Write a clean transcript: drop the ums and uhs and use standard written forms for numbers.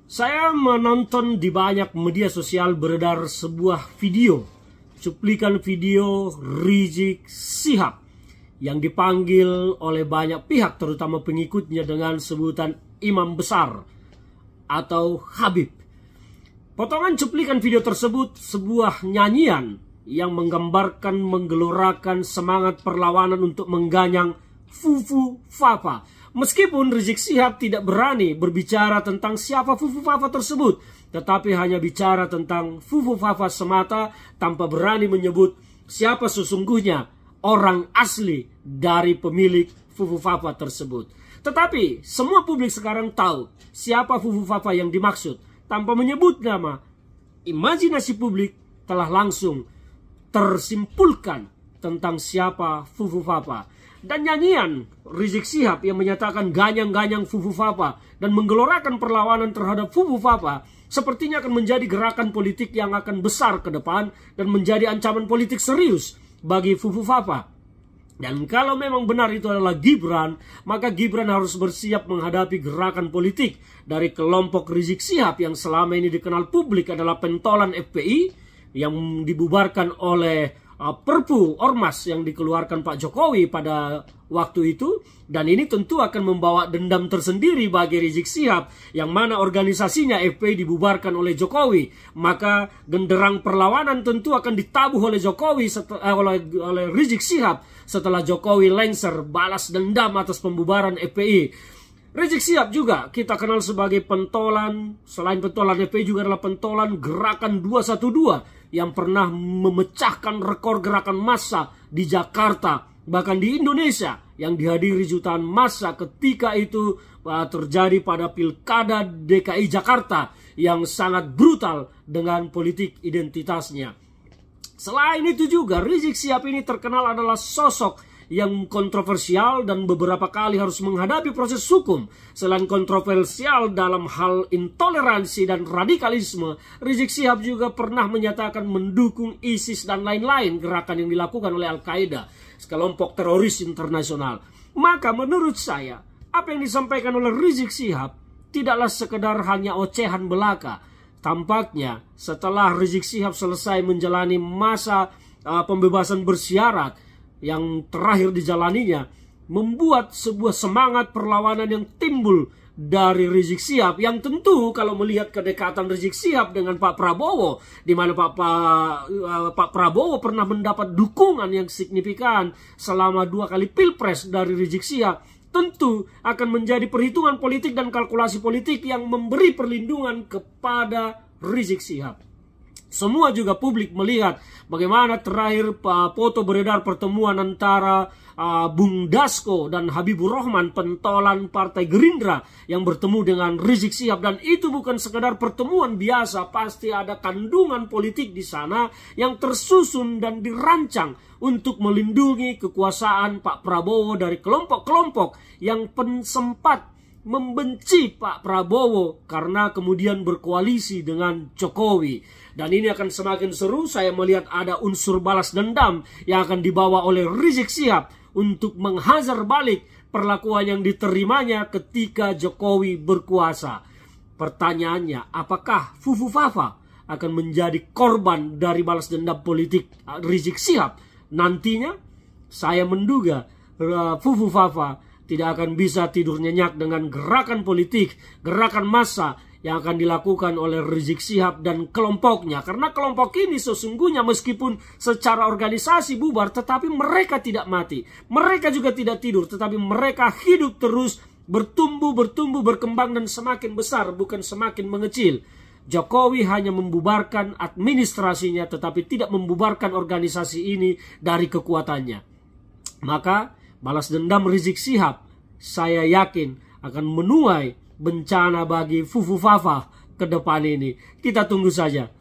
Saya menonton di banyak media sosial beredar sebuah video, cuplikan video Rizik Syihab yang dipanggil oleh banyak pihak terutama pengikutnya dengan sebutan imam besar atau Habib. Potongan cuplikan video tersebut sebuah nyanyian yang menggambarkan menggelorakan semangat perlawanan untuk mengganyang Fufu Fafa. Meskipun Rizik Syihab tidak berani berbicara tentang siapa Fufu Fafa tersebut, tetapi hanya bicara tentang Fufu Fafa semata tanpa berani menyebut siapa sesungguhnya orang asli dari pemilik Fufu Fafa tersebut. Tetapi semua publik sekarang tahu siapa Fufu Fafa yang dimaksud. Tanpa menyebut nama, imajinasi publik telah langsung tersimpulkan tentang siapa Fufu Fafa. Dan nyanyian Rizik Syihab yang menyatakan ganyang-ganyang Fufu Fafa dan menggelorakan perlawanan terhadap Fufu Fafa sepertinya akan menjadi gerakan politik yang akan besar ke depan dan menjadi ancaman politik serius bagi Fufu Fafa. Dan kalau memang benar itu adalah Gibran, maka Gibran harus bersiap menghadapi gerakan politik dari kelompok Rizik Syihab yang selama ini dikenal publik adalah pentolan FPI yang dibubarkan oleh Perpu Ormas yang dikeluarkan Pak Jokowi pada waktu itu. Dan ini tentu akan membawa dendam tersendiri bagi Rizik Syihab yang mana organisasinya FPI dibubarkan oleh Jokowi. Maka genderang perlawanan tentu akan ditabuh oleh Jokowi oleh Rizik Syihab setelah Jokowi lengser balas dendam atas pembubaran FPI. Rizik Syihab juga kita kenal sebagai pentolan, selain pentolan FPI juga adalah pentolan gerakan 212 yang pernah memecahkan rekor gerakan massa di Jakarta, bahkan di Indonesia, yang dihadiri jutaan massa ketika itu terjadi pada Pilkada DKI Jakarta yang sangat brutal dengan politik identitasnya. Selain itu juga Rizik Syihab ini terkenal adalah sosok yang kontroversial dan beberapa kali harus menghadapi proses hukum. Selain kontroversial dalam hal intoleransi dan radikalisme, Rizik Syihab juga pernah menyatakan mendukung ISIS dan lain-lain gerakan yang dilakukan oleh Al-Qaeda, sekelompok teroris internasional. Maka menurut saya, apa yang disampaikan oleh Rizik Syihab tidaklah sekedar hanya ocehan belaka. Tampaknya setelah Rizik Syihab selesai menjalani masa pembebasan bersyarat yang terakhir dijalaninya, membuat sebuah semangat perlawanan yang timbul dari Rizik Syihab, yang tentu kalau melihat kedekatan Rizik Syihab dengan Pak Prabowo, di mana Pak Prabowo pernah mendapat dukungan yang signifikan selama 2 kali pilpres dari Rizik Syihab, tentu akan menjadi perhitungan politik dan kalkulasi politik yang memberi perlindungan kepada Rizik Syihab. Semua juga publik melihat bagaimana terakhir foto beredar pertemuan antara Bung Dasko dan Habibur Rahman, pentolan Partai Gerindra, yang bertemu dengan Rizik Syihab. Dan itu bukan sekedar pertemuan biasa, pasti ada kandungan politik di sana yang tersusun dan dirancang untuk melindungi kekuasaan Pak Prabowo dari kelompok-kelompok yang sempat membenci Pak Prabowo karena kemudian berkoalisi dengan Jokowi. Dan ini akan semakin seru. Saya melihat ada unsur balas dendam yang akan dibawa oleh Rizik Syihab untuk menghajar balik perlakuan yang diterimanya ketika Jokowi berkuasa. Pertanyaannya, apakah Fufu Fafa akan menjadi korban dari balas dendam politik Rizik Syihab? Nantinya saya menduga Fufu Fafa tidak akan bisa tidur nyenyak dengan gerakan politik, gerakan massa yang akan dilakukan oleh Rizik Syihab dan kelompoknya. Karena kelompok ini sesungguhnya meskipun secara organisasi bubar, tetapi mereka tidak mati. Mereka juga tidak tidur, tetapi mereka hidup terus, bertumbuh, berkembang, dan semakin besar, bukan semakin mengecil. Jokowi hanya membubarkan administrasinya, tetapi tidak membubarkan organisasi ini dari kekuatannya. Maka balas dendam Rizik Syihab, saya yakin akan menuai bencana bagi Fufu Fafa ke depan ini. Kita tunggu saja.